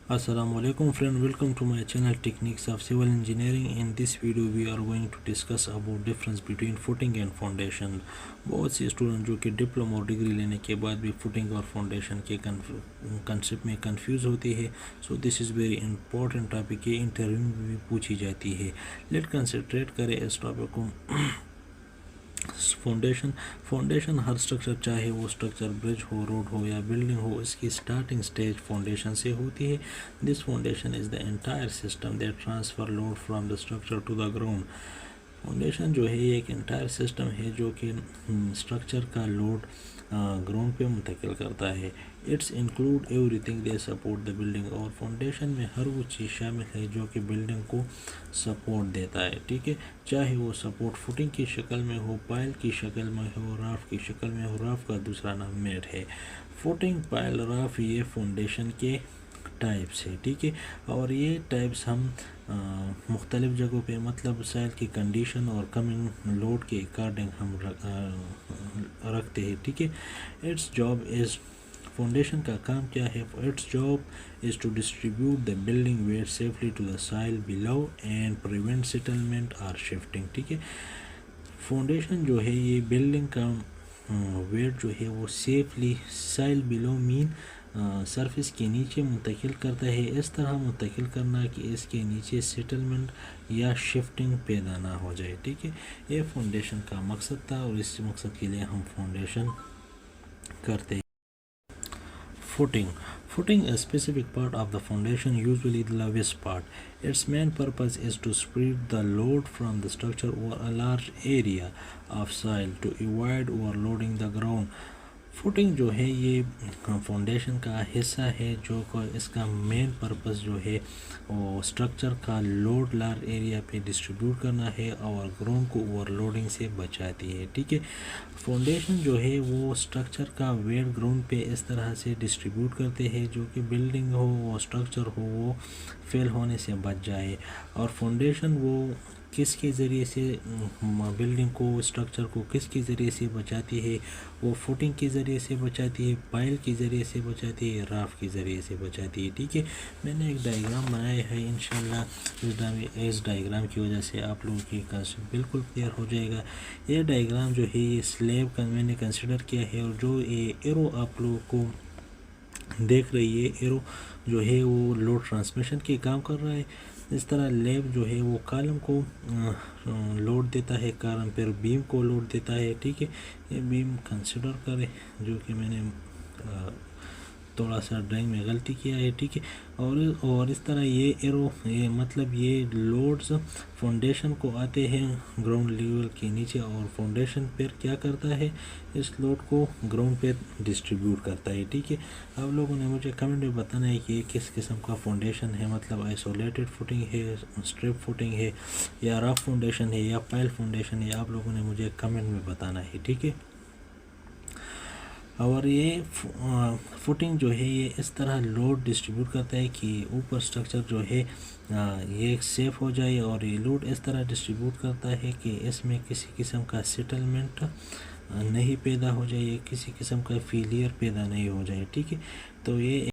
Assalamu alaikum friend, welcome to my channel Techniques of Civil Engineering. In this video we are going to discuss about difference between footing and foundation. بہت سے student جو کہ diploma اور degree لینے کے بعد بھی footing اور فاؤنڈیشن کے کنسیپٹ میں کنفیوز ہوتی ہے. سو دس از ویری امپورٹنٹ ٹاپک. یہ انٹرویو میں بھی پوچھی جاتی ہے. لیٹ کنسنٹریٹ کرے اس ٹاپک کو. فاؤنڈیشن ہر اسٹرکچر, چاہے وہ اسٹرکچر برج ہو, روڈ ہو یا بلڈنگ ہو, اس کی اسٹارٹنگ سٹیج فاؤنڈیشن سے ہوتی ہے. This foundation is the entire system that transfer load from the structure to the ground. Foundation جو ہے یہ ایک انٹائر سسٹم ہے جو کہ اسٹرکچر کا لوڈ گراؤنڈ پہ منتقل کرتا ہے. It's include everything they support the building. اور فاؤنڈیشن میں ہر وہ چیز شامل ہے جو کہ بلڈنگ کو سپورٹ دیتا ہے. ٹھیک ہے, چاہے وہ سپورٹ فوٹنگ کی شکل میں ہو, پائل کی شکل میں ہو, راف کی شکل میں ہو. راف کا دوسرا نام میٹ ہے. فوٹنگ, پائل, راف یہ فاؤنڈیشن کے ٹائپس ہے. ٹھیک ہے, اور یہ ٹائپس ہم مختلف جگہوں پہ, مطلب سائل کی کنڈیشن اور کمنگ لوڈ کے اکارڈنگ ہم رکھتے ہیں. ٹھیک ہے, اٹس جاب از, فاؤنڈیشن کا کام کیا ہے؟ It's job is to distribute the building weight safely to the soil below and prevent settlement اور شفٹنگ. ٹھیک ہے, فاؤنڈیشن جو ہے یہ بلڈنگ کا ویٹ جو ہے وہ سیفلی سائل بلو مین سرفیس کے نیچے منتقل کرتا ہے. اس طرح منتقل کرنا کہ اس کے نیچے سیٹلمنٹ یا شفٹنگ پیدا نہ ہو جائے. ٹھیک ہے, یہ فاؤنڈیشن کا مقصد تھا اور اس مقصد کے لیے ہم فاؤنڈیشن کرتے ہیں. Footing is a specific part of the foundation, usually the lowest part. Its main purpose is to spread the load from the structure over a large area of soil to avoid overloading the ground. Footing جو ہے یہ foundation کا حصہ ہے جو اس کا مین purpose جو ہے وہ اسٹرکچر کا لوڈ لارج ایریا پہ ڈسٹریبیوٹ کرنا ہے اور گراؤنڈ کو اوور لوڈنگ سے بچاتی ہے. ٹھیک ہے, فاؤنڈیشن جو ہے وہ اسٹرکچر کا ویٹ گراؤنڈ پہ اس طرح سے ڈسٹریبیوٹ کرتے ہیں جو کہ بلڈنگ ہو, وہ اسٹرکچر ہو, وہ فیل ہونے سے بچ جائے. اور فاؤنڈیشن وہ کس کے ذریعے سے بلڈنگ کو, اسٹرکچر کو کس کے ذریعے سے بچاتی ہے؟ وہ فوٹنگ کے ذریعے سے بچاتی ہے, پائل کے ذریعے سے بچاتی ہے, راف کے ذریعے سے بچاتی ہے. ٹھیک ہے, میں نے ایک ڈائیگرام بنایا ہے, انشاءاللہ اس ڈائیگرام کی وجہ سے آپ لوگوں کی کنسیپٹ بالکل کلیئر ہو جائے گا. یہ ڈائیگرام جو ہے یہ سلیب کا میں نے کنسیڈر کیا ہے, اور جو یہ ایرو آپ لوگوں کو دیکھ رہی ہے, ایرو جو ہے وہ لوڈ ٹرانسمیشن کے کام کر رہا ہے. اس طرح لیب جو ہے وہ کالم کو لوڈ دیتا ہے, کالم پھر بیم کو لوڈ دیتا ہے. ٹھیک ہے, یہ بیم کنسیڈر کرے جو کہ میں نے تھوڑا سا ڈرائنگ میں غلطی کیا ہے. ٹھیک ہے, اور اس طرح یہ ایرو, یہ مطلب یہ لوڈز فاؤنڈیشن کو آتے ہیں گراؤنڈ لیول کے نیچے, اور فاؤنڈیشن پھر کیا کرتا ہے, اس لوڈ کو گراؤنڈ پہ ڈسٹریبیوٹ کرتا ہے. ٹھیک ہے, آپ لوگوں نے مجھے کمنٹ میں بتانا ہے کہ یہ کس قسم کا فاؤنڈیشن ہے, مطلب آئسولیٹڈ فوٹنگ ہے, اسٹرپ فوٹنگ ہے, یا رف فاؤنڈیشن ہے, یا پائل فاؤنڈیشن ہے. آپ لوگوں نے مجھے کمنٹ میں بتانا ہے. ٹھیک ہے, اور یہ فوٹنگ جو ہے یہ اس طرح لوڈ ڈسٹریبیوٹ کرتا ہے کہ اوپر اسٹرکچر جو ہے یہ سیف ہو جائے, اور یہ لوڈ اس طرح ڈسٹریبیوٹ کرتا ہے کہ اس میں کسی قسم کا سیٹلمنٹ نہیں پیدا ہو جائے, کسی قسم کا فیلئر پیدا نہیں ہو جائے. ٹھیک ہے, تو یہ